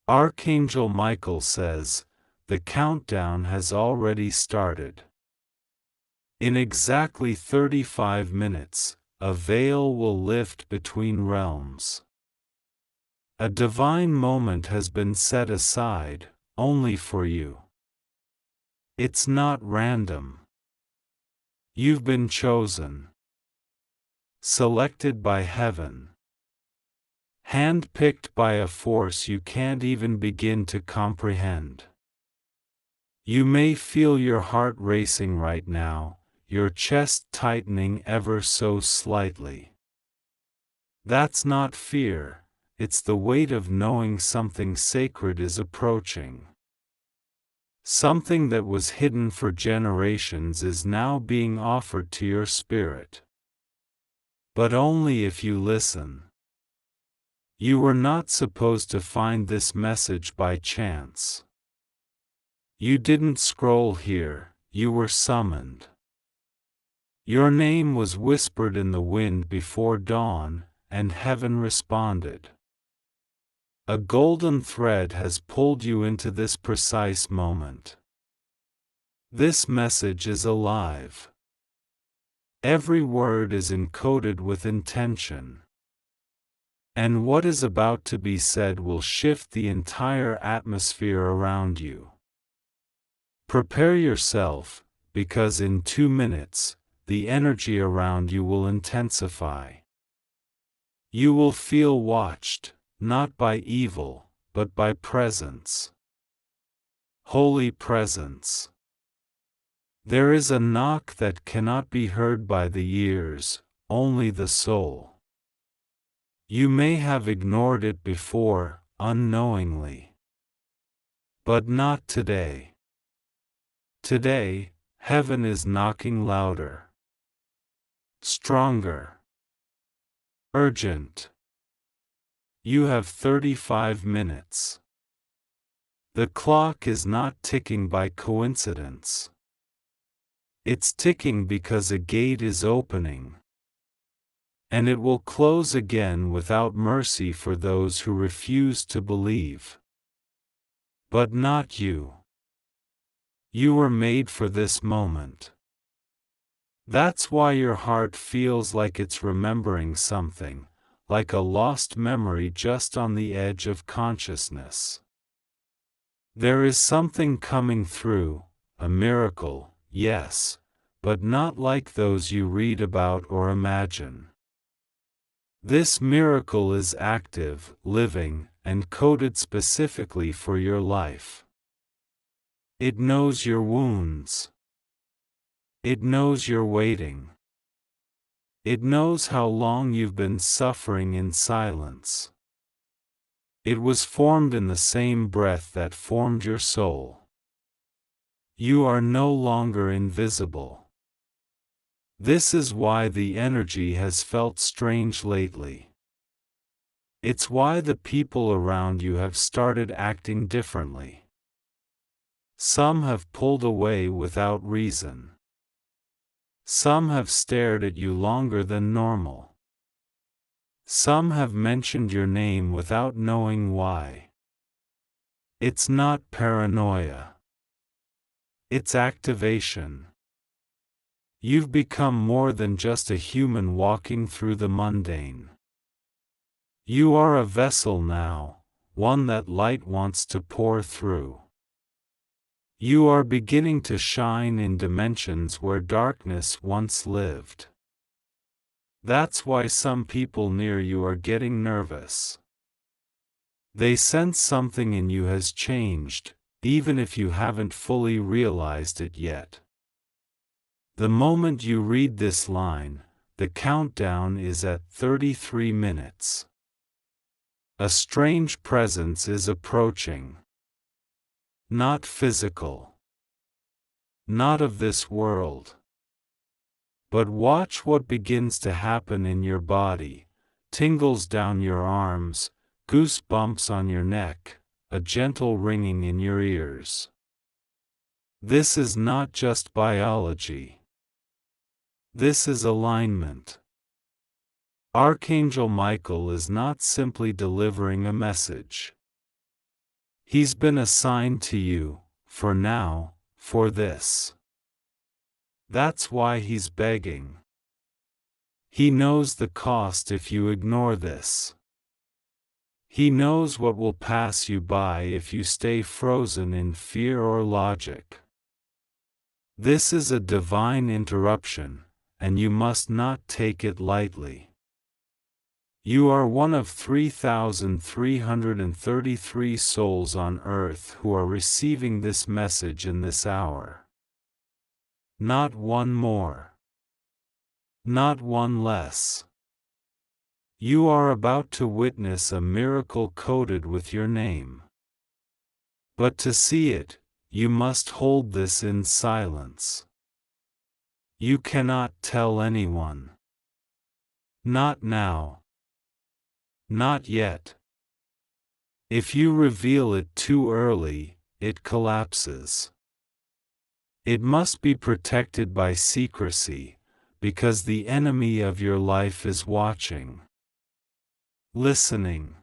Archangel Michael says, the countdown has already started. In exactly 35 minutes, a veil will lift between realms. A divine moment has been set aside, only for you. It's not random. You've been chosen. Selected by heaven. Handpicked by a force you can't even begin to comprehend. You may feel your heart racing right now, your chest tightening ever so slightly. That's not fear, it's the weight of knowing something sacred is approaching. Something that was hidden for generations is now being offered to your spirit. But only if you listen. You were not supposed to find this message by chance. You didn't scroll here, you were summoned. Your name was whispered in the wind before dawn, and heaven responded. A golden thread has pulled you into this precise moment. This message is alive. Every word is encoded with intention. And what is about to be said will shift the entire atmosphere around you. Prepare yourself, because in 2 minutes, the energy around you will intensify. You will feel watched, not by evil, but by presence. Holy presence. There is a knock that cannot be heard by the ears, only the soul. You may have ignored it before, unknowingly. But not today. Today, heaven is knocking louder. Stronger. Urgent. You have 35 minutes. The clock is not ticking by coincidence. It's ticking because a gate is opening. And it will close again without mercy for those who refuse to believe. But not you. You were made for this moment. That's why your heart feels like it's remembering something, like a lost memory just on the edge of consciousness. There is something coming through, a miracle, yes, but not like those you read about or imagine. This miracle is active, living, and coded specifically for your life. It knows your wounds. It knows you're waiting. It knows how long you've been suffering in silence. It was formed in the same breath that formed your soul. You are no longer invisible. This is why the energy has felt strange lately. It's why the people around you have started acting differently. Some have pulled away without reason. Some have stared at you longer than normal. Some have mentioned your name without knowing why. It's not paranoia. It's activation. You've become more than just a human walking through the mundane. You are a vessel now, one that light wants to pour through. You are beginning to shine in dimensions where darkness once lived. That's why some people near you are getting nervous. They sense something in you has changed, even if you haven't fully realized it yet. The moment you read this line, the countdown is at 33 minutes. A strange presence is approaching. Not physical. Not of this world. But watch what begins to happen in your body, tingles down your arms, goosebumps on your neck, a gentle ringing in your ears. This is not just biology. This is alignment. – Archangel Michael is not simply delivering a message. He's been assigned to you, for now, for this. That's why he's begging. He knows the cost if you ignore this. He knows what will pass you by if you stay frozen in fear or logic. This is a divine interruption, and you must not take it lightly. You are one of 3,333 souls on earth who are receiving this message in this hour. Not one more. Not one less. You are about to witness a miracle coded with your name. But to see it, you must hold this in silence. You cannot tell anyone. Not now. Not yet. If you reveal it too early, it collapses. It must be protected by secrecy, because the enemy of your life is watching. Listening.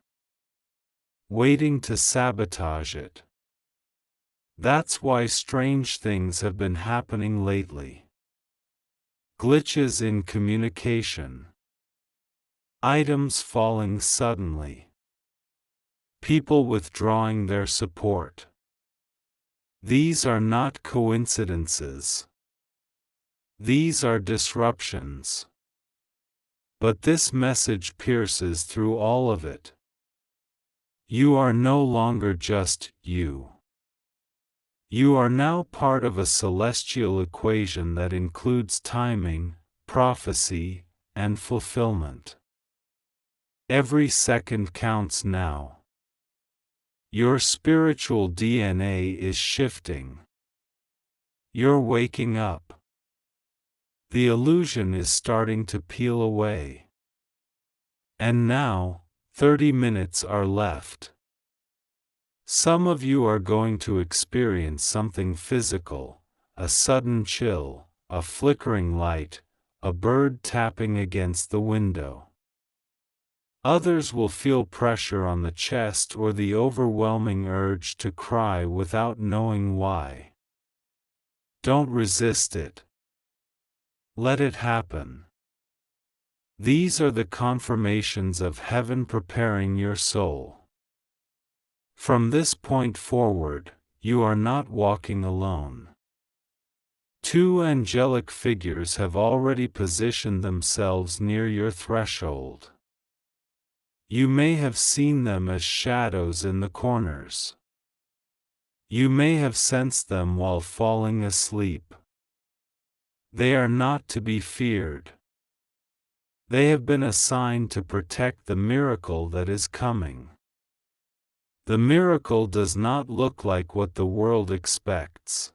Waiting to sabotage it. That's why strange things have been happening lately. Glitches in communication. Items falling suddenly. People withdrawing their support. These are not coincidences. These are disruptions. But this message pierces through all of it. You are no longer just you. You are now part of a celestial equation that includes timing, prophecy, and fulfillment. Every second counts now. Your spiritual DNA is shifting. You're waking up. The illusion is starting to peel away. And now, 30 minutes are left. Some of you are going to experience something physical, a sudden chill, a flickering light, a bird tapping against the window. Others will feel pressure on the chest or the overwhelming urge to cry without knowing why. Don't resist it. Let it happen. These are the confirmations of heaven preparing your soul. From this point forward, you are not walking alone. Two angelic figures have already positioned themselves near your threshold. You may have seen them as shadows in the corners. You may have sensed them while falling asleep. They are not to be feared. They have been assigned to protect the miracle that is coming. The miracle does not look like what the world expects.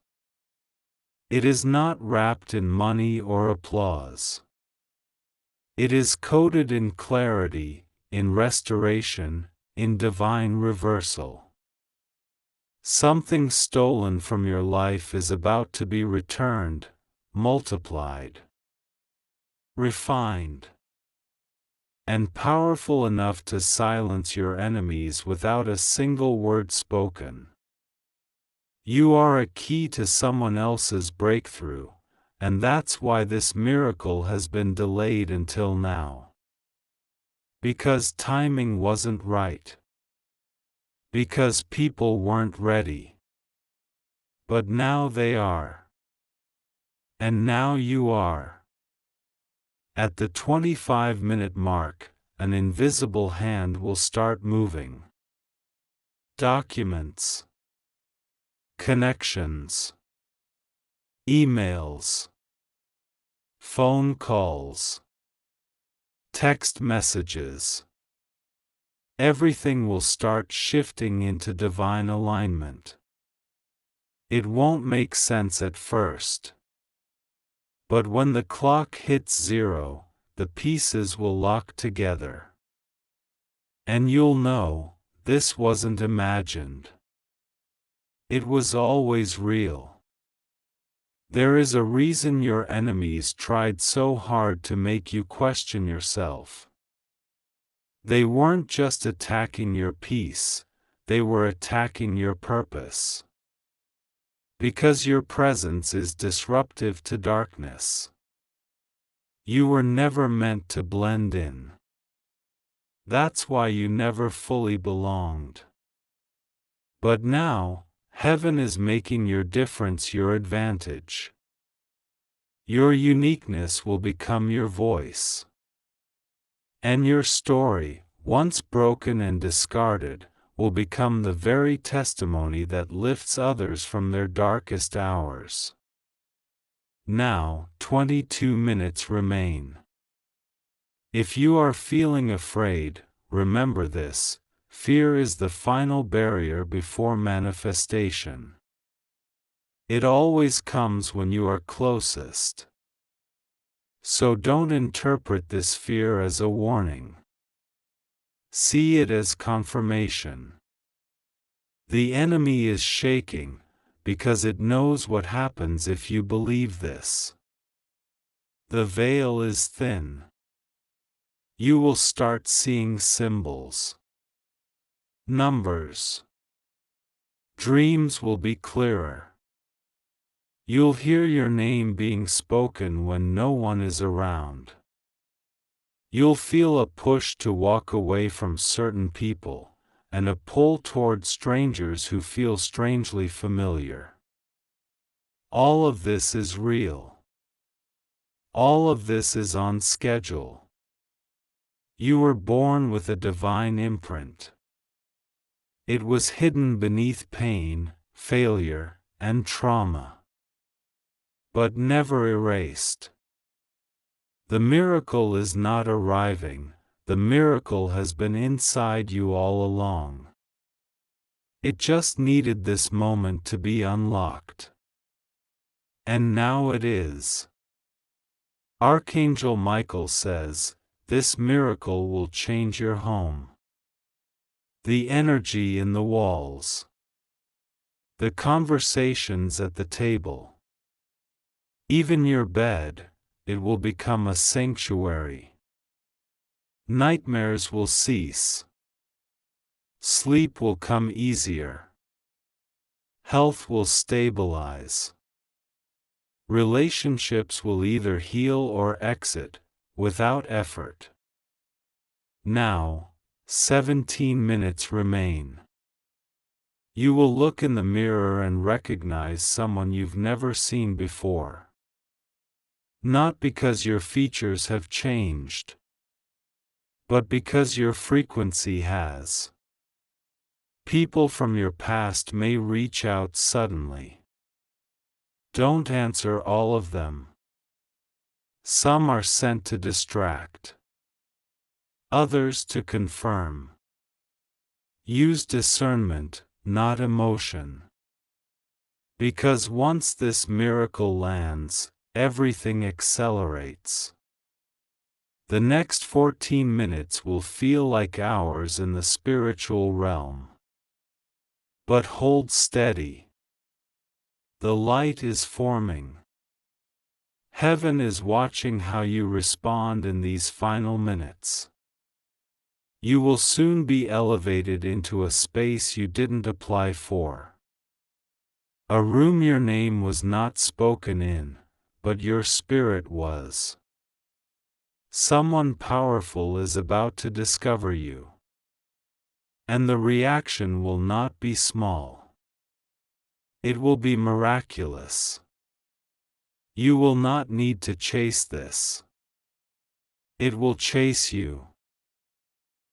It is not wrapped in money or applause. It is coded in clarity, in restoration, in divine reversal. Something stolen from your life is about to be returned, multiplied, refined, and powerful enough to silence your enemies without a single word spoken. You are a key to someone else's breakthrough, and that's why this miracle has been delayed until now. Because timing wasn't right. Because people weren't ready. But now they are. And now you are. At the 25-minute mark, an invisible hand will start moving. Documents. Connections. Emails. Phone calls. Text messages. Everything will start shifting into divine alignment. It won't make sense at first. But when the clock hits 0, the pieces will lock together. And you'll know, this wasn't imagined. It was always real. There is a reason your enemies tried so hard to make you question yourself. They weren't just attacking your peace, they were attacking your purpose. Because your presence is disruptive to darkness. You were never meant to blend in. That's why you never fully belonged. But now, heaven is making your difference your advantage. Your uniqueness will become your voice. And your story, once broken and discarded, will become the very testimony that lifts others from their darkest hours. Now, 22 minutes remain. If you are feeling afraid, remember this: fear is the final barrier before manifestation. It always comes when you are closest. So don't interpret this fear as a warning. See it as confirmation. The enemy is shaking, because it knows what happens if you believe this. The veil is thin. You will start seeing symbols. Numbers. Dreams will be clearer. You'll hear your name being spoken when no one is around. You'll feel a push to walk away from certain people, and a pull toward strangers who feel strangely familiar. All of this is real. All of this is on schedule. You were born with a divine imprint. It was hidden beneath pain, failure, and trauma, but never erased. The miracle is not arriving, the miracle has been inside you all along. It just needed this moment to be unlocked. And now it is. Archangel Michael says, this miracle will change your home. The energy in the walls. The conversations at the table. Even your bed, it will become a sanctuary. Nightmares will cease. Sleep will come easier. Health will stabilize. Relationships will either heal or exit, without effort. Now, 17 minutes remain. You will look in the mirror and recognize someone you've never seen before. Not because your features have changed, but because your frequency has. People from your past may reach out suddenly. Don't answer all of them. Some are sent to distract. Others to confirm. Use discernment, not emotion. Because once this miracle lands, everything accelerates. The next 14 minutes will feel like hours in the spiritual realm. But hold steady. The light is forming. Heaven is watching how you respond in these final minutes. You will soon be elevated into a space you didn't apply for. A room your name was not spoken in, but your spirit was. Someone powerful is about to discover you. And the reaction will not be small. It will be miraculous. You will not need to chase this. It will chase you.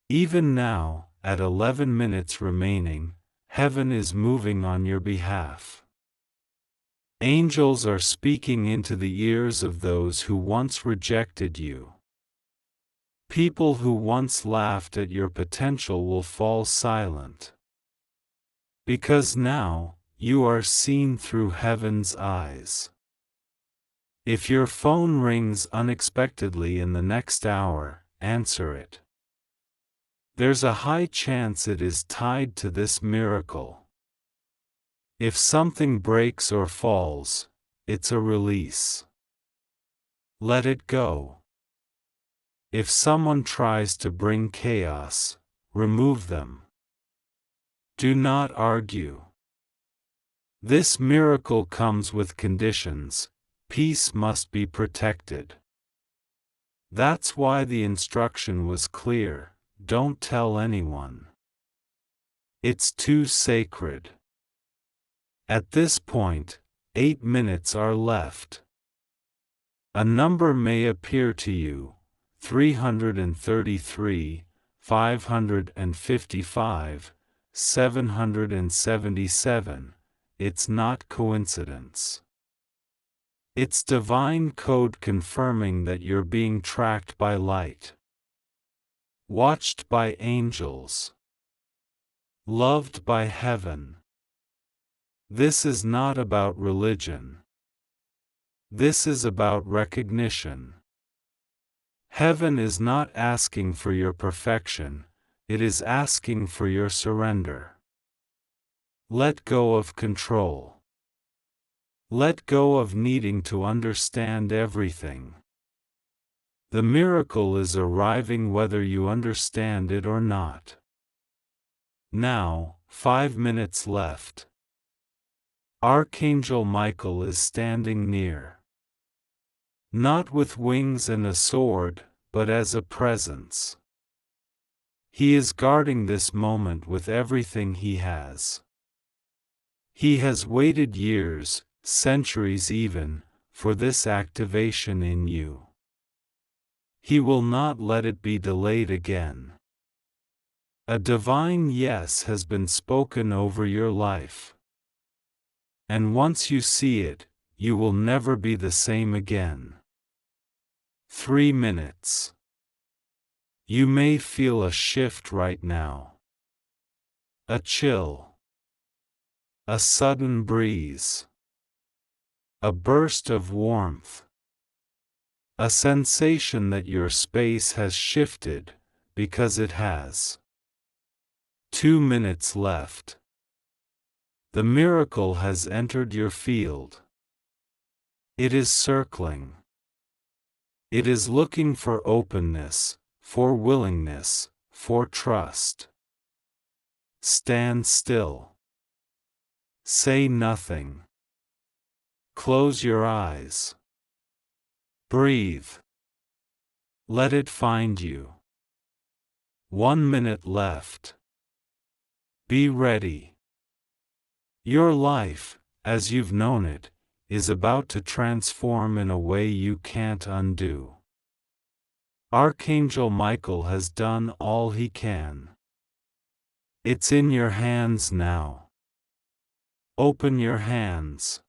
Even now, at 11 minutes remaining, heaven is moving on your behalf. Angels are speaking into the ears of those who once rejected you. People who once laughed at your potential will fall silent. Because now, you are seen through heaven's eyes. If your phone rings unexpectedly in the next hour, answer it. There's a high chance it is tied to this miracle. If something breaks or falls, it's a release. Let it go. If someone tries to bring chaos, remove them. Do not argue. This miracle comes with conditions. Peace must be protected. That's why the instruction was clear: don't tell anyone. It's too sacred. At this point, 8 minutes are left. A number may appear to you: 333, 555, 777. It's not coincidence. It's divine code confirming that you're being tracked by light, watched by angels, loved by heaven. This is not about religion. This is about recognition. Heaven is not asking for your perfection, it is asking for your surrender. Let go of control. Let go of needing to understand everything. The miracle is arriving whether you understand it or not. Now, 5 minutes left. Archangel Michael is standing near. Not with wings and a sword, but as a presence. He is guarding this moment with everything he has. He has waited years, centuries even, for this activation in you. He will not let it be delayed again. A divine yes has been spoken over your life. And once you see it, you will never be the same again. 3 minutes. You may feel a shift right now. A chill. A sudden breeze. A burst of warmth. A sensation that your space has shifted, because it has. 2 minutes left. The miracle has entered your field. It is circling. It is looking for openness, for willingness, for trust. Stand still. Say nothing. Close your eyes. Breathe. Let it find you. 1 minute left. Be ready. Your life, as you've known it, is about to transform in a way you can't undo. Archangel Michael has done all he can. It's in your hands now. Open your hands.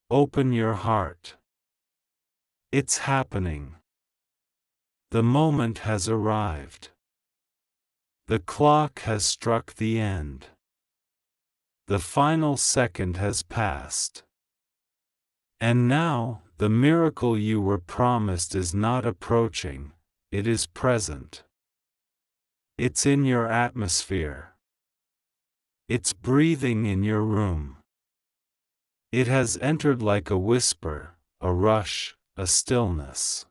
Open your heart. It's happening. The moment has arrived. The clock has struck the end. The final second has passed. And now, the miracle you were promised is not approaching, it is present. It's in your atmosphere. It's breathing in your room. It has entered like a whisper, a rush, a stillness.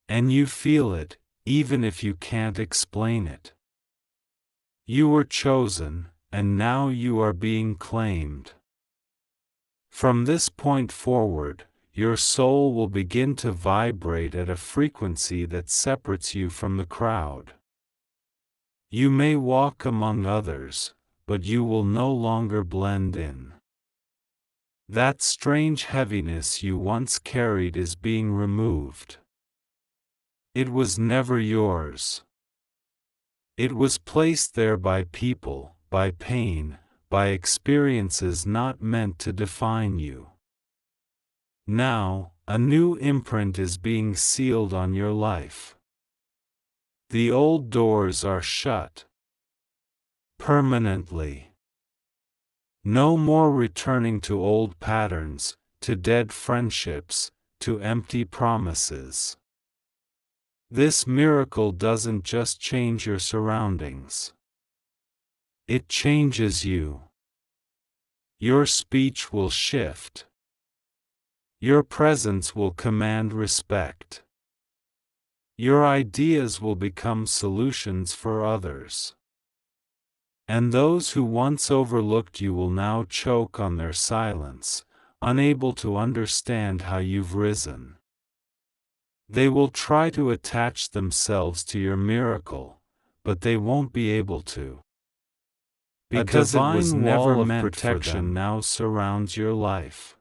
And you feel it, even if you can't explain it. You were chosen, and now you are being claimed. From this point forward, your soul will begin to vibrate at a frequency that separates you from the crowd. You may walk among others, but you will no longer blend in. That strange heaviness you once carried is being removed. It was never yours. It was placed there by people, by pain, by experiences not meant to define you. Now, a new imprint is being sealed on your life. The old doors are shut. Permanently. No more returning to old patterns, to dead friendships, to empty promises. This miracle doesn't just change your surroundings. It changes you. Your speech will shift. Your presence will command respect. Your ideas will become solutions for others. And those who once overlooked you will now choke on their silence, unable to understand how you've risen. They will try to attach themselves to your miracle, but they won't be able to. Because it was never meant for them. Protection now surrounds your life.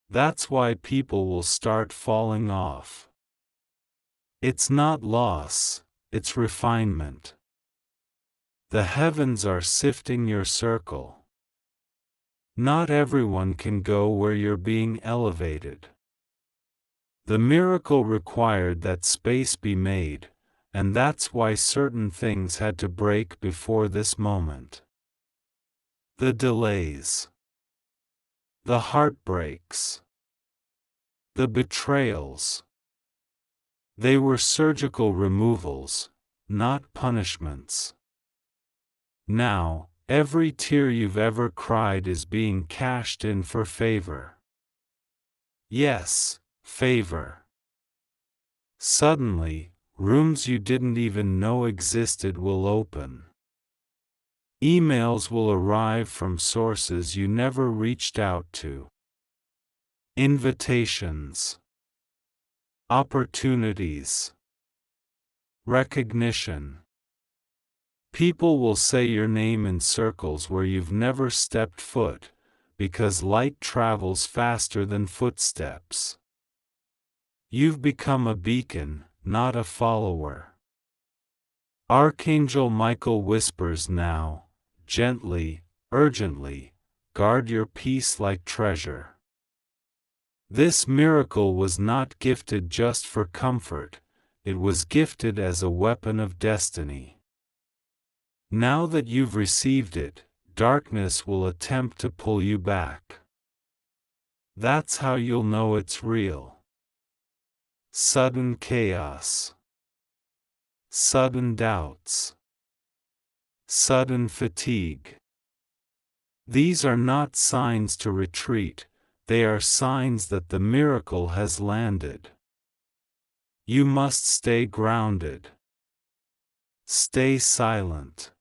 That's why people will start falling off. It's not loss, it's refinement. The heavens are sifting your circle. Not everyone can go where you're being elevated. The miracle required that space be made, and that's why certain things had to break before this moment. The delays, the heartbreaks, the betrayals. They were surgical removals, not punishments. Now, every tear you've ever cried is being cashed in for favor. Yes, favor. Suddenly, rooms you didn't even know existed will open. Emails will arrive from sources you never reached out to. Invitations. Opportunities. Recognition. People will say your name in circles where you've never stepped foot, because light travels faster than footsteps. You've become a beacon, not a follower. Archangel Michael whispers now, gently, urgently, guard your peace like treasure. This miracle was not gifted just for comfort, it was gifted as a weapon of destiny. Now that you've received it, darkness will attempt to pull you back. That's how you'll know it's real. Sudden chaos. Sudden doubts. Sudden fatigue. These are not signs to retreat, they are signs that the miracle has landed. You must stay grounded. Stay silent.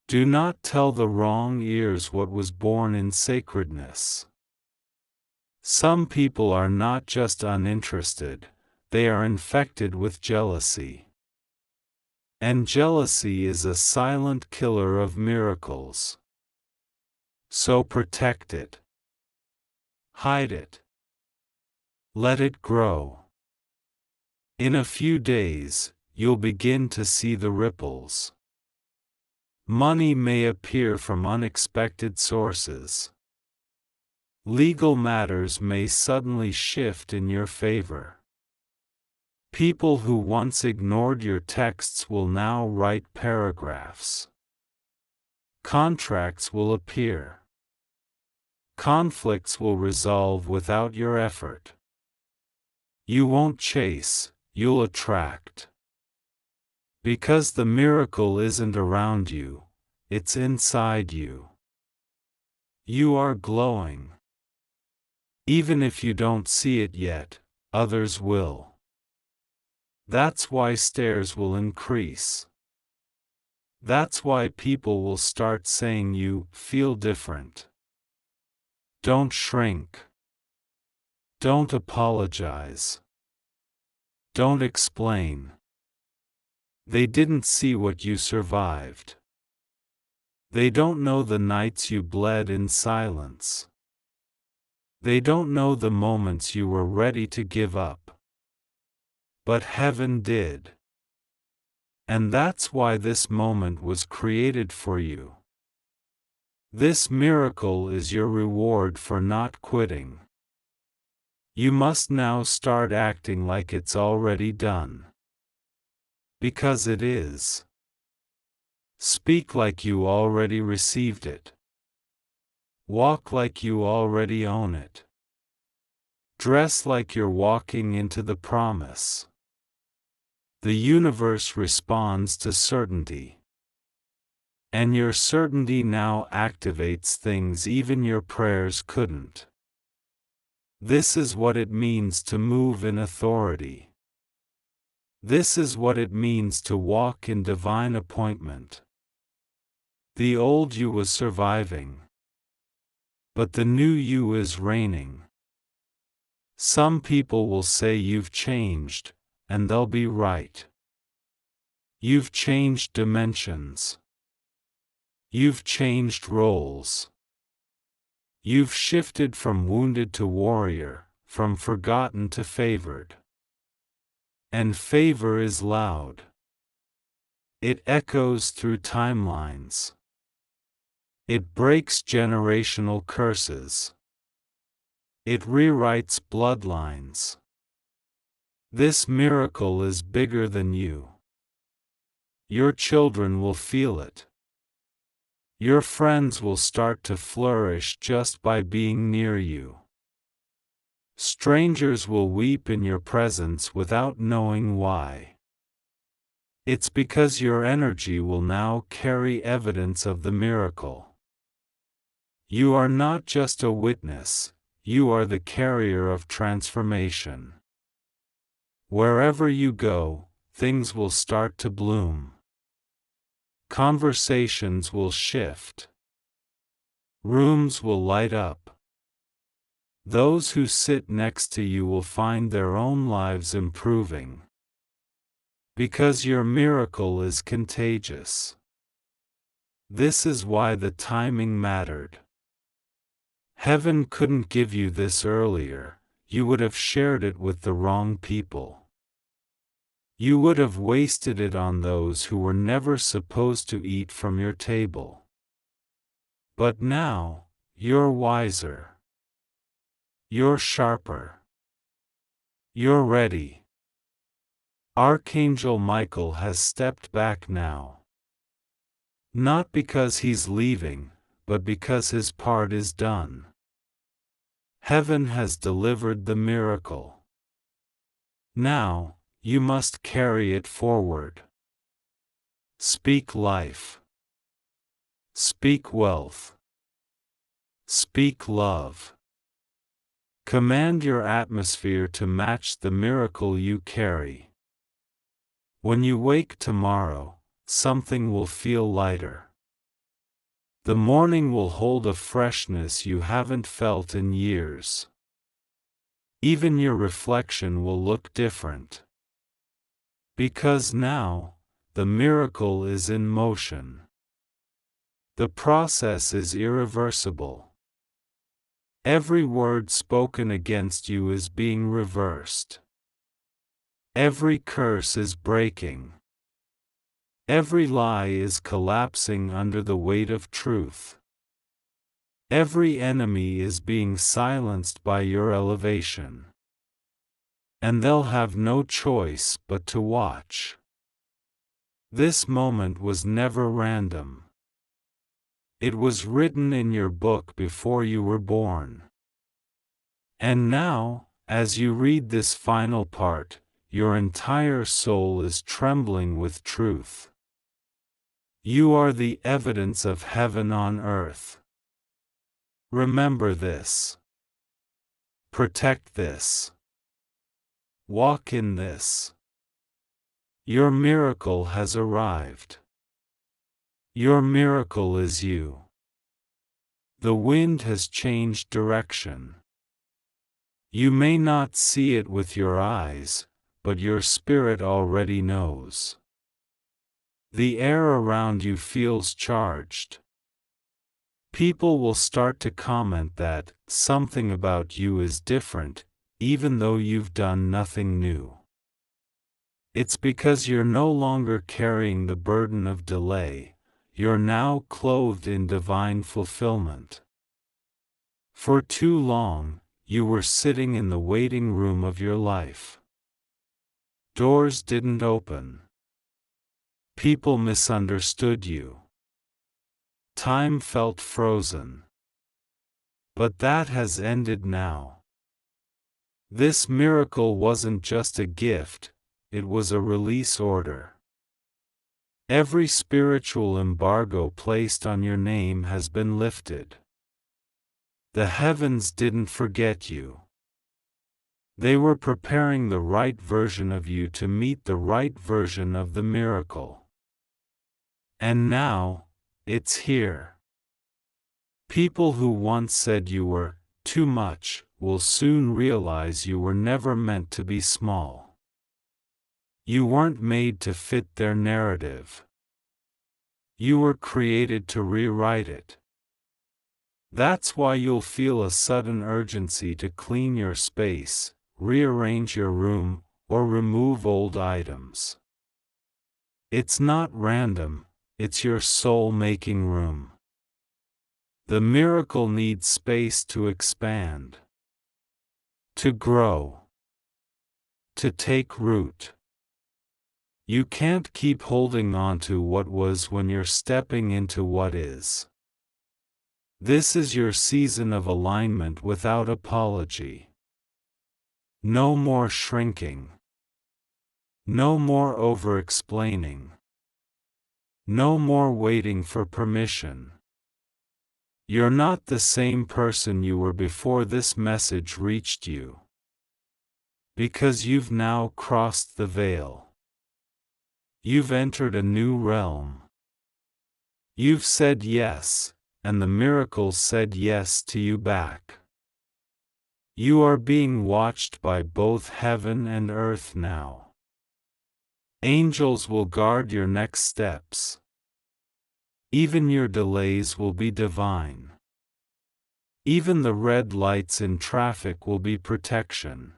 Do not tell the wrong ears what was born in sacredness. Some people are not just uninterested, they are infected with jealousy. And jealousy is a silent killer of miracles. So protect it. Hide it. Let it grow. In a few days, you'll begin to see the ripples. Money may appear from unexpected sources. Legal matters may suddenly shift in your favor. People who once ignored your texts will now write paragraphs. Contracts will appear. Conflicts will resolve without your effort. You won't chase, you'll attract. Because the miracle isn't around you, it's inside you. You are glowing. Even if you don't see it yet, others will. That's why stairs will increase. That's why people will start saying you feel different. Don't shrink. Don't apologize. Don't explain. They didn't see what you survived. They don't know the nights you bled in silence. They don't know the moments you were ready to give up. But heaven did. And that's why this moment was created for you. This miracle is your reward for not quitting. You must now start acting like it's already done. Because it is. Speak like you already received it. Walk like you already own it. Dress like you're walking into the promise. The universe responds to certainty. And your certainty now activates things even your prayers couldn't. This is what it means to move in authority. This is what it means to walk in divine appointment. The old you was surviving, but the new you is reigning. Some people will say you've changed, and they'll be right. You've changed dimensions. You've changed roles. You've shifted from wounded to warrior, from forgotten to favored. And favor is loud. It echoes through timelines. It breaks generational curses. It rewrites bloodlines. This miracle is bigger than you. Your children will feel it. Your friends will start to flourish just by being near you. Strangers will weep in your presence without knowing why. It's because your energy will now carry evidence of the miracle. You are not just a witness, you are the carrier of transformation. Wherever you go, things will start to bloom. Conversations will shift. Rooms will light up. Those who sit next to you will find their own lives improving. Because your miracle is contagious. This is why the timing mattered. Heaven couldn't give you this earlier, you would have shared it with the wrong people. You would have wasted it on those who were never supposed to eat from your table. But now, you're wiser. You're sharper. You're ready. Archangel Michael has stepped back now. Not because he's leaving, but because his part is done. Heaven has delivered the miracle. Now, you must carry it forward. Speak life. Speak wealth. Speak love. Command your atmosphere to match the miracle you carry. When you wake tomorrow, something will feel lighter. The morning will hold a freshness you haven't felt in years. Even your reflection will look different. Because now, the miracle is in motion. The process is irreversible. Every word spoken against you is being reversed. Every curse is breaking. Every lie is collapsing under the weight of truth. Every enemy is being silenced by your elevation. And they'll have no choice but to watch. This moment was never random. It was written in your book before you were born. And now, as you read this final part, your entire soul is trembling with truth. You are the evidence of heaven on earth. Remember this. Protect this. Walk in this. Your miracle has arrived. Your miracle is you. The wind has changed direction. You may not see it with your eyes, but your spirit already knows. The air around you feels charged. People will start to comment that something about you is different, even though you've done nothing new. It's because you're no longer carrying the burden of delay, you're now clothed in divine fulfillment. For too long, you were sitting in the waiting room of your life. Doors didn't open. People misunderstood you. Time felt frozen. But that has ended now. This miracle wasn't just a gift, it was a release order. Every spiritual embargo placed on your name has been lifted. The heavens didn't forget you. They were preparing the right version of you to meet the right version of the miracle. And now, It's here. People who once said you were too much will soon realize you were never meant to be small. You weren't made to fit their narrative. You were created to rewrite it. That's why you'll feel a sudden urgency to clean your space, rearrange your room, or remove old items. It's not random, it's your soul making room. The miracle needs space to expand, to grow, to take root. You can't keep holding on to what was when you're stepping into what is. This is your season of alignment without apology. No more shrinking. No more over-explaining. No more waiting for permission. You're not the same person you were before this message reached you. Because you've now crossed the veil. You've entered a new realm. You've said yes, and the miracle said yes to you back. You are being watched by both heaven and earth now. Angels will guard your next steps. Even your delays will be divine. Even the red lights in traffic will be protection.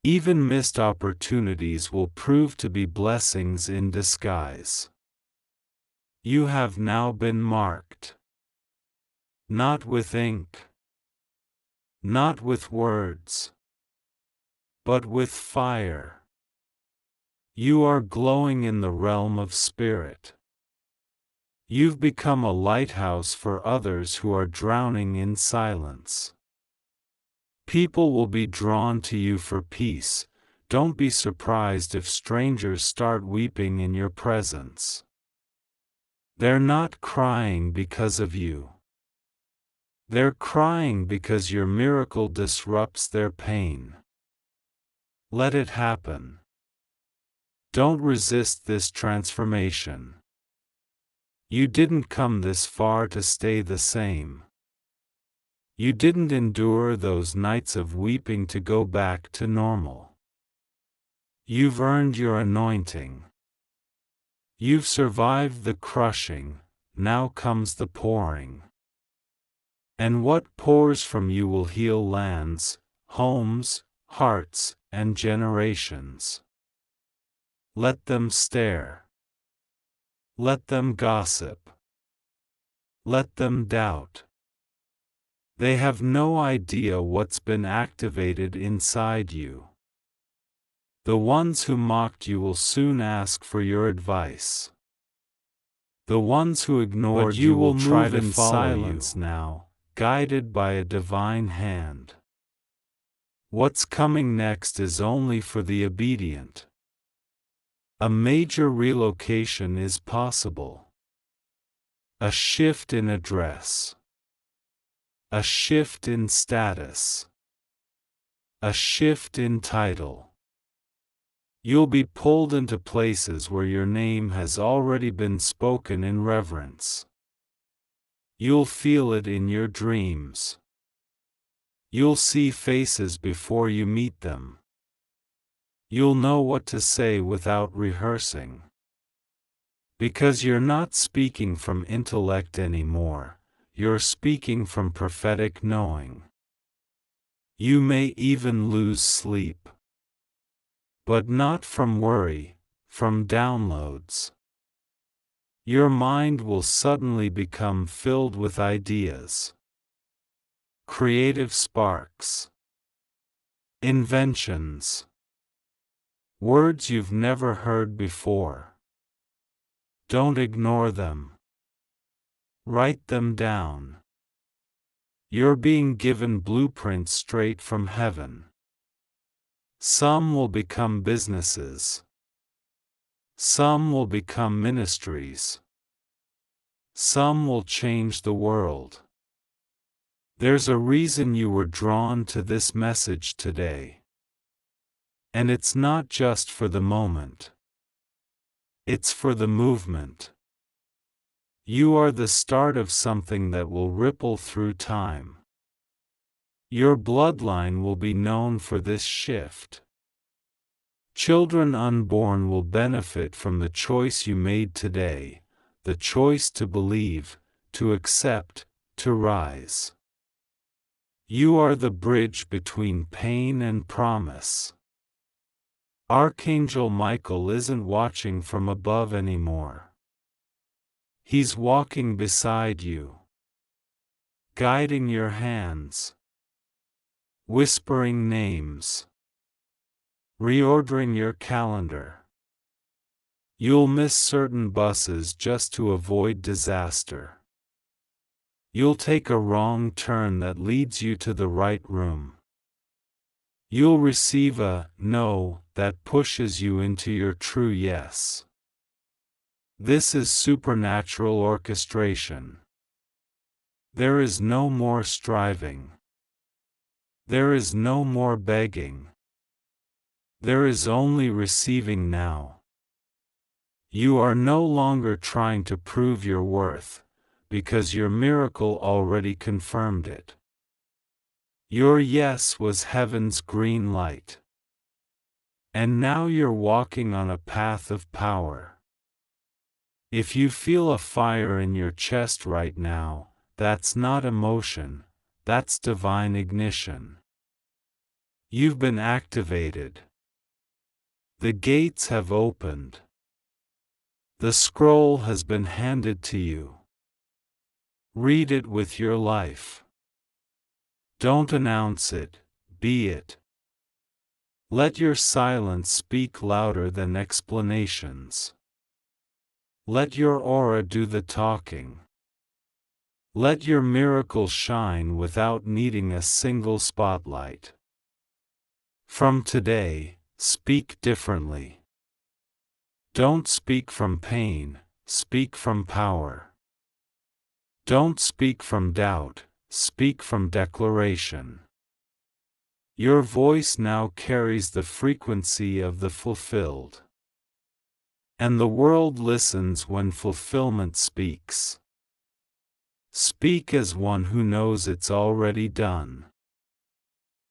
Even missed opportunities will prove to be blessings in disguise. You have now been marked. Not with ink. Not with words. But with fire. You are glowing in the realm of spirit. You've become a lighthouse for others who are drowning in silence. People will be drawn to you for peace. Don't be surprised if strangers start weeping in your presence. They're not crying because of you. They're crying because your miracle disrupts their pain. Let it happen. Don't resist this transformation. You didn't come this far to stay the same. You didn't endure those nights of weeping to go back to normal. You've earned your anointing. You've survived the crushing, now comes the pouring. And what pours from you will heal lands, homes, hearts, and generations. Let them stare. Let them gossip. Let them doubt. They have no idea what's been activated inside you. The ones who mocked you will soon ask for your advice. The ones who ignored you will try to follow silence now, guided by a divine hand. What's coming next is only for the obedient. A major relocation is possible. A shift in address. A shift in status. A shift in title. You'll be pulled into places where your name has already been spoken in reverence. You'll feel it in your dreams. You'll see faces before you meet them. You'll know what to say without rehearsing. Because you're not speaking from intellect anymore. You're speaking from prophetic knowing. You may even lose sleep. But not from worry, from downloads. Your mind will suddenly become filled with ideas. Creative sparks. Inventions. Words you've never heard before. Don't ignore them. Write them down. You're being given blueprints straight from heaven. Some will become businesses. Some will become ministries. Some will change the world. There's a reason you were drawn to this message today. And it's not just for the moment. It's for the movement. You are the start of something that will ripple through time. Your bloodline will be known for this shift. Children unborn will benefit from the choice you made today, the choice to believe, to accept, to rise. You are the bridge between pain and promise. Archangel Michael isn't watching from above anymore. He's walking beside you, guiding your hands, whispering names, reordering your calendar. You'll miss certain buses just to avoid disaster. You'll take a wrong turn that leads you to the right room. You'll receive a no that pushes you into your true yes. This is supernatural orchestration. There is no more striving. There is no more begging. There is only receiving now. You are no longer trying to prove your worth, because your miracle already confirmed it. Your yes was heaven's green light. And now you're walking on a path of power. If you feel a fire in your chest right now, that's not emotion, that's divine ignition. You've been activated. The gates have opened. The scroll has been handed to you. Read it with your life. Don't announce it, be it. Let your silence speak louder than explanations. Let your aura do the talking. Let your miracle shine without needing a single spotlight. From today, speak differently. Don't speak from pain, speak from power. Don't speak from doubt, speak from declaration. Your voice now carries the frequency of the fulfilled. And the world listens when fulfillment speaks. Speak as one who knows it's already done.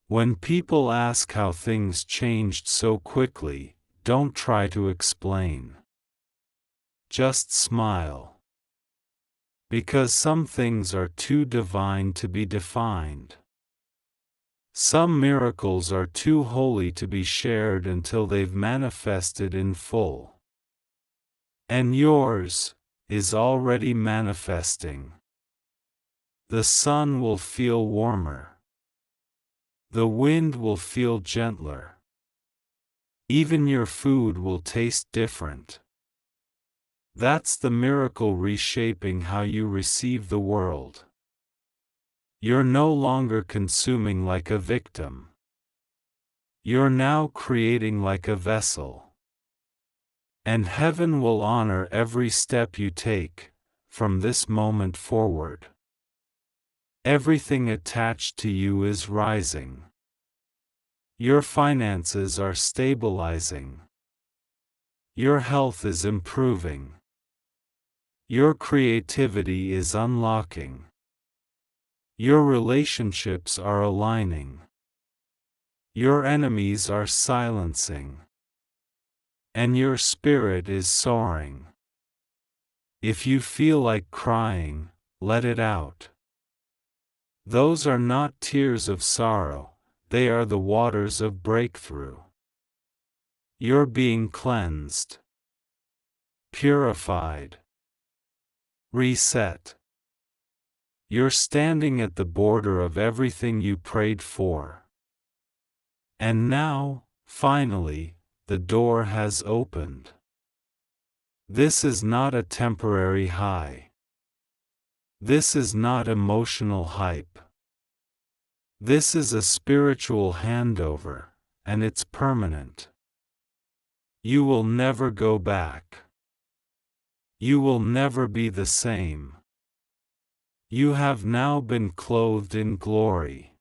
When people ask how things changed so quickly, don't try to explain. Just smile. Because some things are too divine to be defined. Some miracles are too holy to be shared until they've manifested in full. And yours is already manifesting. The sun will feel warmer. The wind will feel gentler. Even your food will taste different. That's the miracle reshaping how you receive the world. You're no longer consuming like a victim. You're now creating like a vessel. And heaven will honor every step you take, from this moment forward. Everything attached to you is rising. Your finances are stabilizing. Your health is improving. Your creativity is unlocking. Your relationships are aligning. Your enemies are silencing. And your spirit is soaring. If you feel like crying, let it out. Those are not tears of sorrow, they are the waters of breakthrough. You're being cleansed, purified, reset. You're standing at the border of everything you prayed for. And now, finally, the door has opened. This is not a temporary high. This is not emotional hype. This is a spiritual handover, and it's permanent. You will never go back. You will never be the same. You have now been clothed in glory.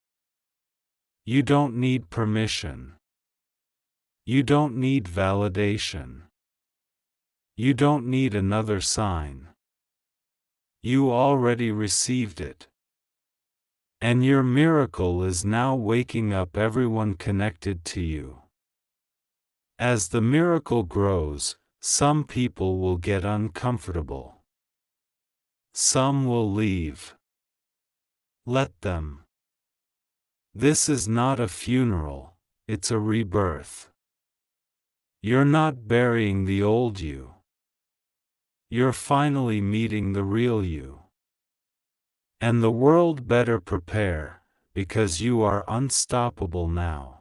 You don't need permission. You don't need validation. You don't need another sign. You already received it. And your miracle is now waking up everyone connected to you. As the miracle grows, some people will get uncomfortable. Some will leave. Let them. This is not a funeral, it's a rebirth. You're not burying the old you. You're finally meeting the real you. And the world better prepare, because you are unstoppable now.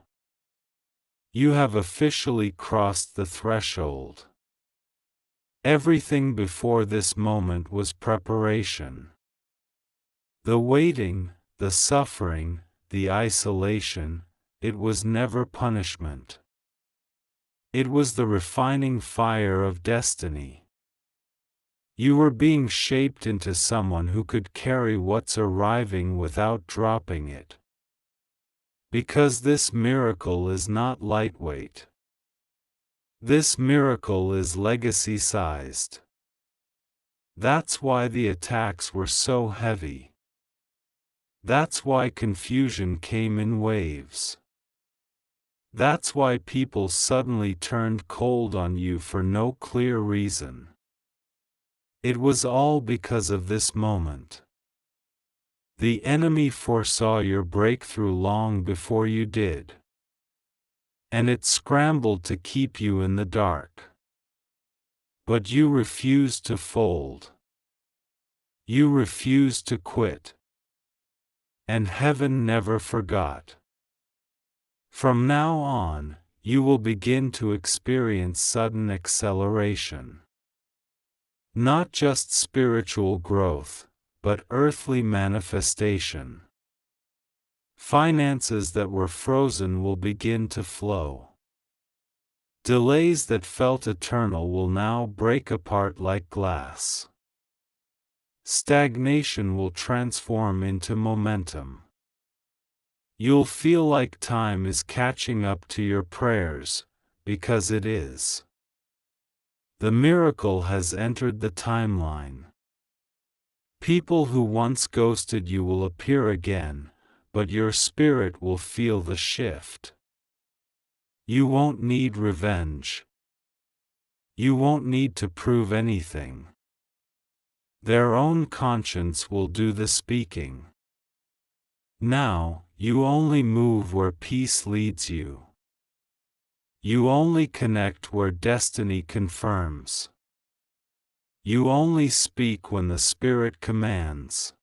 You have officially crossed the threshold. Everything before this moment was preparation. The waiting, the suffering, the isolation, it was never punishment. It was the refining fire of destiny. You were being shaped into someone who could carry what's arriving without dropping it. Because this miracle is not lightweight. This miracle is legacy-sized. That's why the attacks were so heavy. That's why confusion came in waves. That's why people suddenly turned cold on you for no clear reason. It was all because of this moment. The enemy foresaw your breakthrough long before you did. And it scrambled to keep you in the dark. But you refused to fold. You refused to quit. And heaven never forgot. From now on, you will begin to experience sudden acceleration. Not just spiritual growth, but earthly manifestation. Finances that were frozen will begin to flow. Delays that felt eternal will now break apart like glass. Stagnation will transform into momentum. You'll feel like time is catching up to your prayers, because it is. The miracle has entered the timeline. People who once ghosted you will appear again, but your spirit will feel the shift. You won't need revenge. You won't need to prove anything. Their own conscience will do the speaking. Now, you only move where peace leads you. You only connect where destiny confirms. You only speak when the Spirit commands.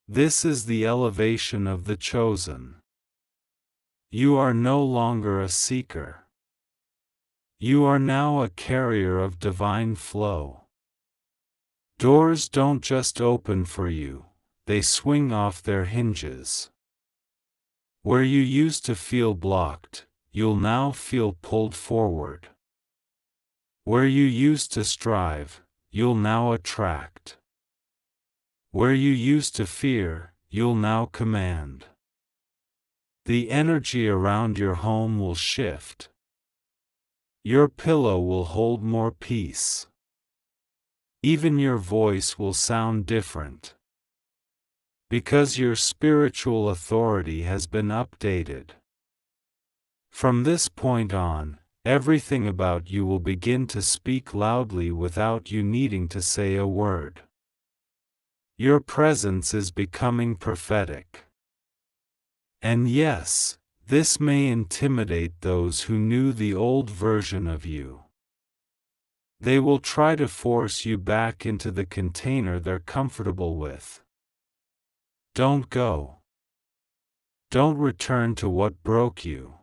This is the elevation of the chosen. You are no longer a seeker. You are now a carrier of divine flow. Doors don't just open for you, they swing off their hinges. Where you used to feel blocked, you'll now feel pulled forward. Where you used to strive, you'll now attract. Where you used to fear, you'll now command. The energy around your home will shift. Your pillow will hold more peace. Even your voice will sound different. Because your spiritual authority has been updated. From this point on, everything about you will begin to speak loudly without you needing to say a word. Your presence is becoming prophetic. And yes, this may intimidate those who knew the old version of you. They will try to force you back into the container they're comfortable with. Don't go. Don't return to what broke you.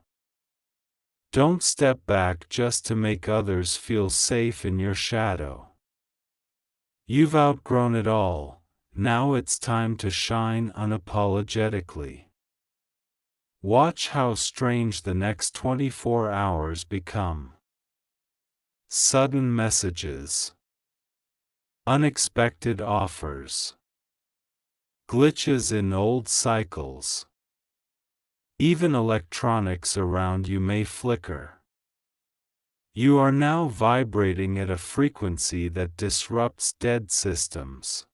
Don't step back just to make others feel safe in your shadow. You've outgrown it all, now it's time to shine unapologetically. Watch how strange the next 24 hours become. Sudden messages. Unexpected offers. Glitches in old cycles. Even electronics around you may flicker. You are now vibrating at a frequency that disrupts dead systems.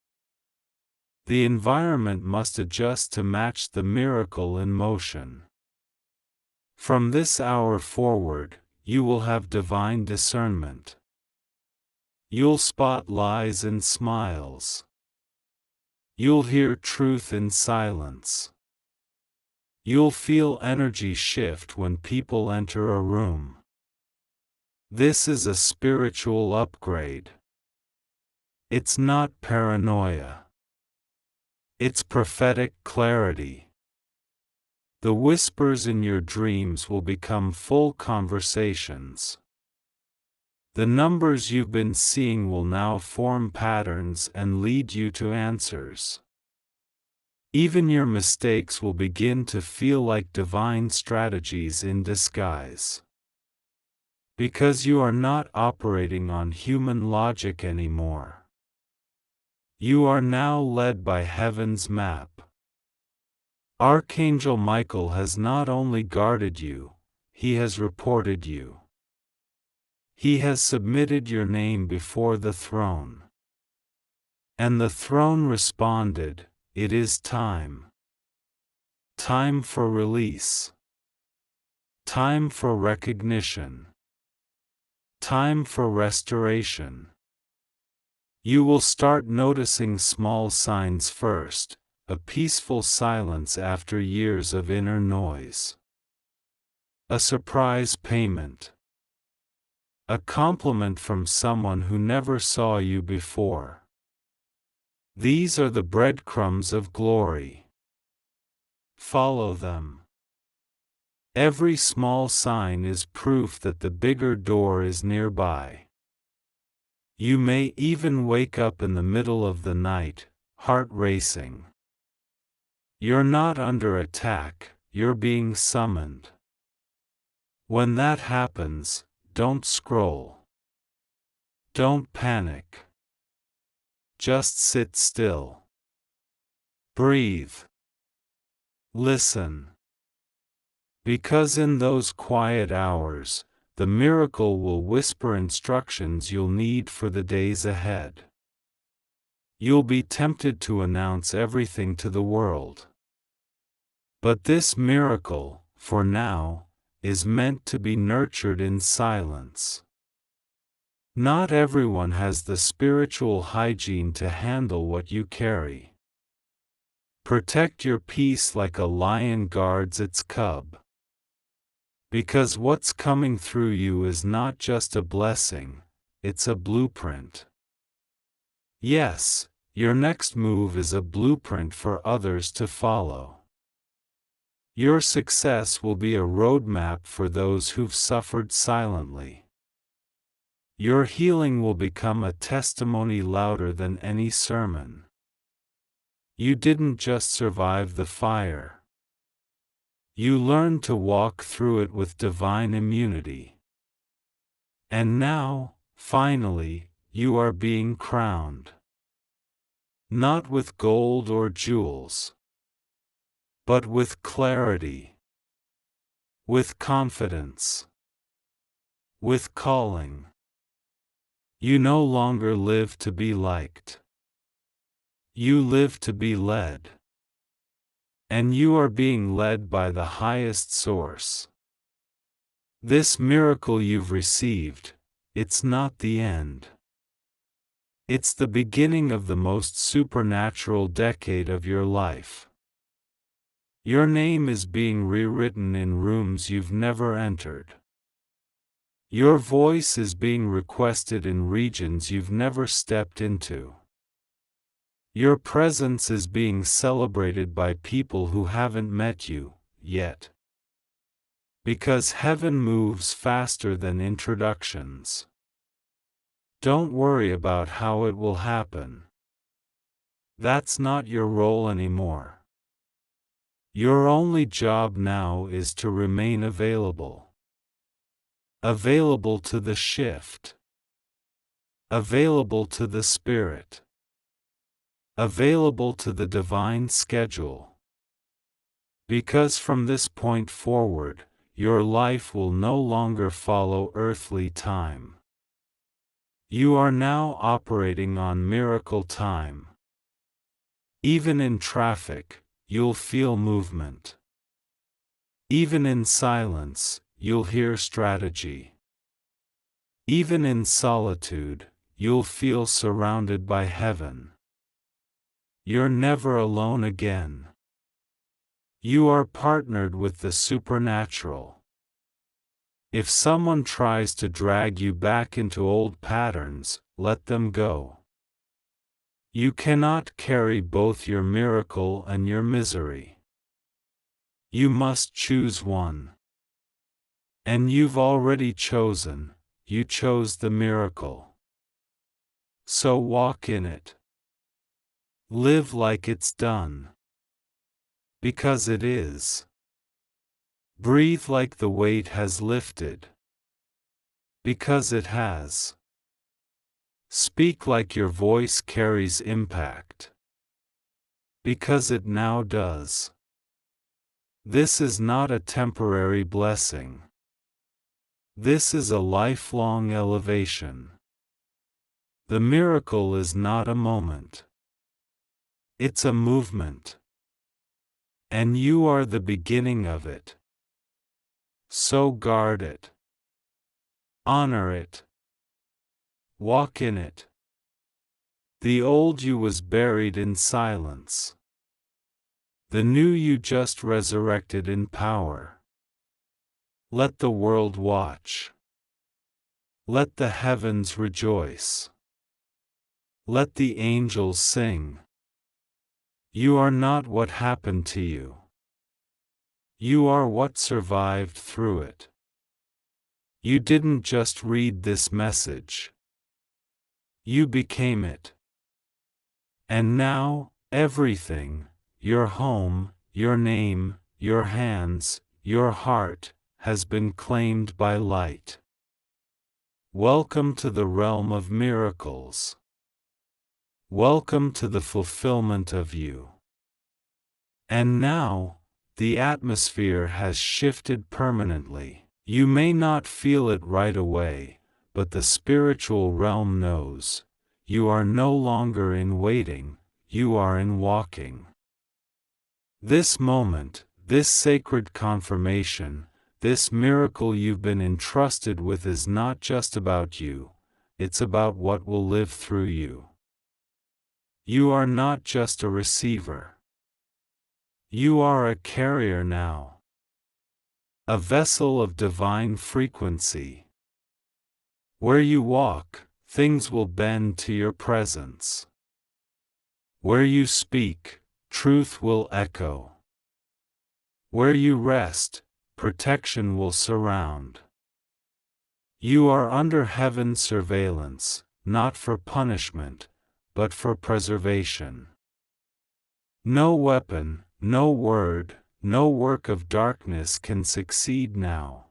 The environment must adjust to match the miracle in motion. From this hour forward, you will have divine discernment. You'll spot lies in smiles. You'll hear truth in silence. You'll feel energy shift when people enter a room. This is a spiritual upgrade. It's not paranoia. It's prophetic clarity. The whispers in your dreams will become full conversations. The numbers you've been seeing will now form patterns and lead you to answers. Even your mistakes will begin to feel like divine strategies in disguise. Because you are not operating on human logic anymore. You are now led by heaven's map. Archangel Michael has not only guarded you, he has reported you. He has submitted your name before the throne. And the throne responded, "It is time. Time for release. Time for recognition. Time for restoration." You will start noticing small signs first, a peaceful silence after years of inner noise. A surprise payment. A compliment from someone who never saw you before. These are the breadcrumbs of glory. Follow them. Every small sign is proof that the bigger door is nearby. You may even wake up in the middle of the night, heart racing. You're not under attack, you're being summoned. When that happens, don't scroll. Don't panic. Just sit still. Breathe. Listen. Because in those quiet hours, the miracle will whisper instructions you'll need for the days ahead. You'll be tempted to announce everything to the world. But this miracle, for now, is meant to be nurtured in silence. Not everyone has the spiritual hygiene to handle what you carry. Protect your peace like a lion guards its cub. Because what's coming through you is not just a blessing, it's a blueprint. Yes, your next move is a blueprint for others to follow. Your success will be a roadmap for those who've suffered silently. Your healing will become a testimony louder than any sermon. You didn't just survive the fire. You learned to walk through it with divine immunity. And now, finally, you are being crowned. Not with gold or jewels, but with clarity, with confidence, with calling. You no longer live to be liked. You live to be led. And you are being led by the highest source. This miracle you've received, it's not the end. It's the beginning of the most supernatural decade of your life. Your name is being rewritten in rooms you've never entered. Your voice is being requested in regions you've never stepped into. Your presence is being celebrated by people who haven't met you yet. Because heaven moves faster than introductions. Don't worry about how it will happen. That's not your role anymore. Your only job now is to remain available. Available to the shift. Available to the Spirit. Available to the divine schedule. Because from this point forward, your life will no longer follow earthly time. You are now operating on miracle time. Even in traffic, you'll feel movement. Even in silence, you'll hear strategy. Even in solitude, you'll feel surrounded by heaven. You're never alone again. You are partnered with the supernatural. If someone tries to drag you back into old patterns, let them go. You cannot carry both your miracle and your misery. You must choose one. And you've already chosen, you chose the miracle. So walk in it. Live like it's done. Because it is. Breathe like the weight has lifted. Because it has. Speak like your voice carries impact. Because it now does. This is not a temporary blessing. This is a lifelong elevation. The miracle is not a moment. It's a movement. And you are the beginning of it. So guard it. Honor it. Walk in it. The old you was buried in silence. The new you just resurrected in power. Let the world watch. Let the heavens rejoice. Let the angels sing. You are not what happened to you. You are what survived through it. You didn't just read this message. You became it. And now, everything, your home, your name, your hands, your heart, has been claimed by light. Welcome to the realm of miracles. Welcome to the fulfillment of you. And now, the atmosphere has shifted permanently. You may not feel it right away, but the spiritual realm knows. You are no longer in waiting, you are in walking. This moment, this sacred confirmation, this miracle you've been entrusted with is not just about you, it's about what will live through you. You are not just a receiver. You are a carrier now. A vessel of divine frequency. Where you walk, things will bend to your presence. Where you speak, truth will echo. Where you rest, protection will surround. You are under heaven's surveillance, not for punishment, but for preservation. No weapon, no word, no work of darkness can succeed now.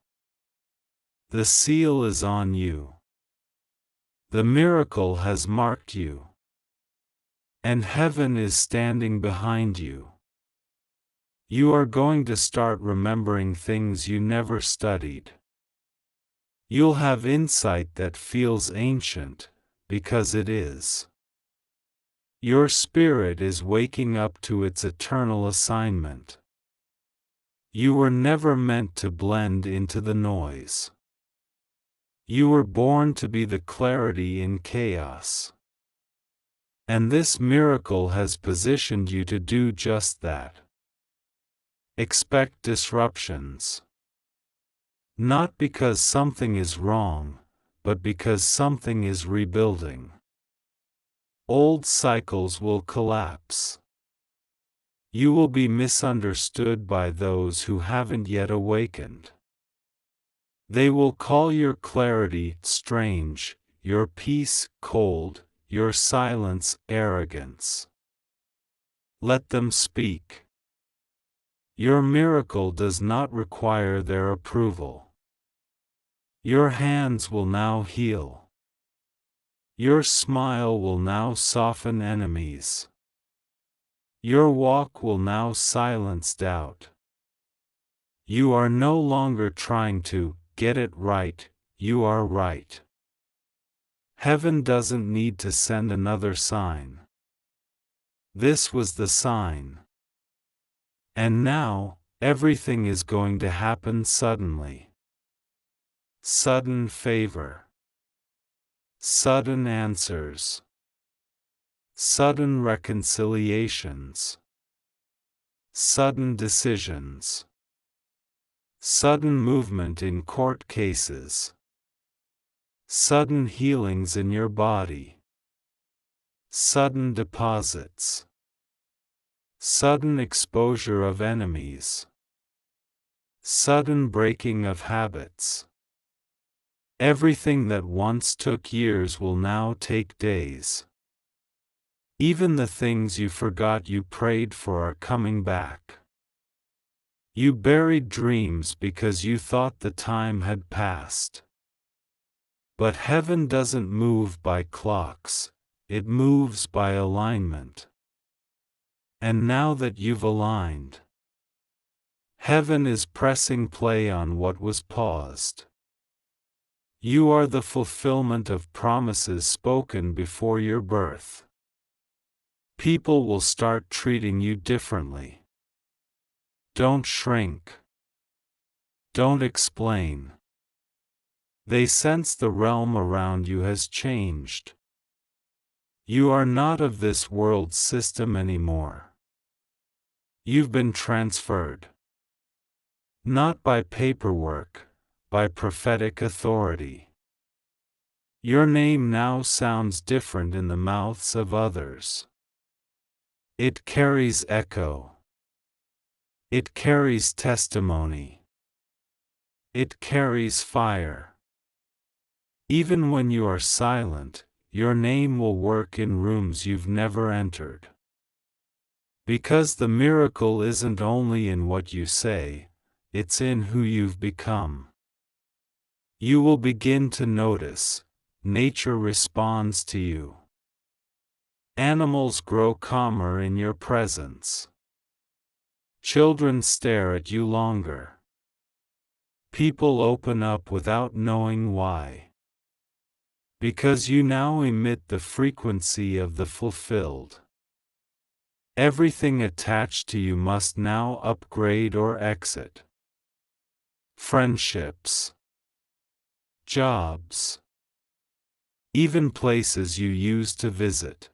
The seal is on you. The miracle has marked you. And heaven is standing behind you. You are going to start remembering things you never studied. You'll have insight that feels ancient, because it is. Your spirit is waking up to its eternal assignment. You were never meant to blend into the noise. You were born to be the clarity in chaos. And this miracle has positioned you to do just that. Expect disruptions. Not because something is wrong, but because something is rebuilding. Old cycles will collapse. You will be misunderstood by those who haven't yet awakened. They will call your clarity strange, your peace cold, your silence arrogance. Let them speak. Your miracle does not require their approval. Your hands will now heal. Your smile will now soften enemies. Your walk will now silence doubt. You are no longer trying to get it right, you are right. Heaven doesn't need to send another sign. This was the sign. And now, everything is going to happen suddenly. Sudden favor. Sudden answers. Sudden reconciliations. Sudden decisions. Sudden movement in court cases. Sudden healings in your body. Sudden deposits. Sudden exposure of enemies. Sudden breaking of habits. Everything that once took years will now take days. Even the things you forgot you prayed for are coming back. You buried dreams because you thought the time had passed. But heaven doesn't move by clocks, it moves by alignment. And now that you've aligned, heaven is pressing play on what was paused. You are the fulfillment of promises spoken before your birth. People will start treating you differently. Don't shrink. Don't explain. They sense the realm around you has changed. You are not of this world's system anymore. You've been transferred. Not by paperwork, by prophetic authority. Your name now sounds different in the mouths of others. It carries echo. It carries testimony. It carries fire. Even when you are silent, your name will work in rooms you've never entered. Because the miracle isn't only in what you say, it's in who you've become. You will begin to notice, nature responds to you. Animals grow calmer in your presence. Children stare at you longer. People open up without knowing why. Because you now emit the frequency of the fulfilled. Everything attached to you must now upgrade or exit. Friendships. Jobs. Even places you used to visit.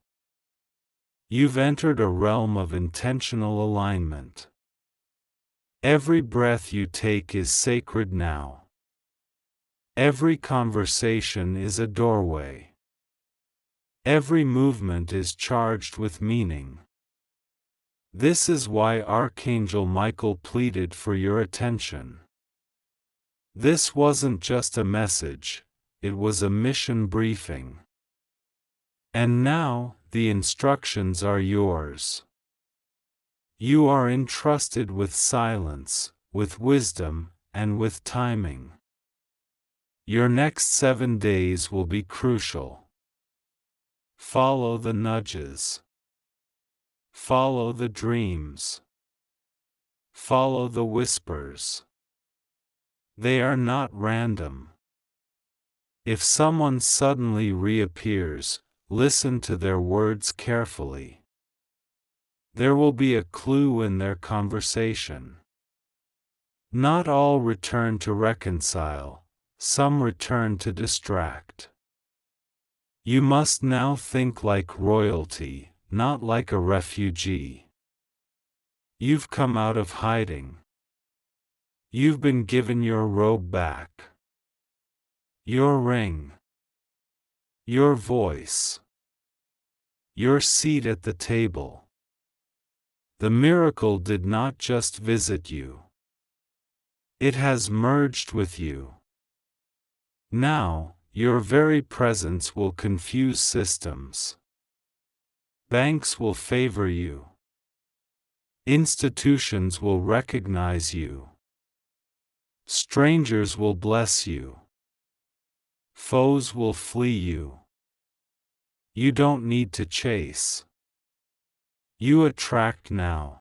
You've entered a realm of intentional alignment. Every breath you take is sacred now. Every conversation is a doorway. Every movement is charged with meaning. This is why Archangel Michael pleaded for your attention. This wasn't just a message, it was a mission briefing. And now, the instructions are yours. You are entrusted with silence, with wisdom, and with timing. Your next 7 days will be crucial. Follow the nudges. Follow the dreams. Follow the whispers. They are not random. If someone suddenly reappears, listen to their words carefully. There will be a clue in their conversation. Not all return to reconcile, some return to distract. You must now think like royalty, not like a refugee. You've come out of hiding. You've been given your robe back. Your ring. Your voice. Your seat at the table. The miracle did not just visit you. It has merged with you. Now, your very presence will confuse systems. Banks will favor you. Institutions will recognize you. Strangers will bless you. Foes will flee you. You don't need to chase. You attract now.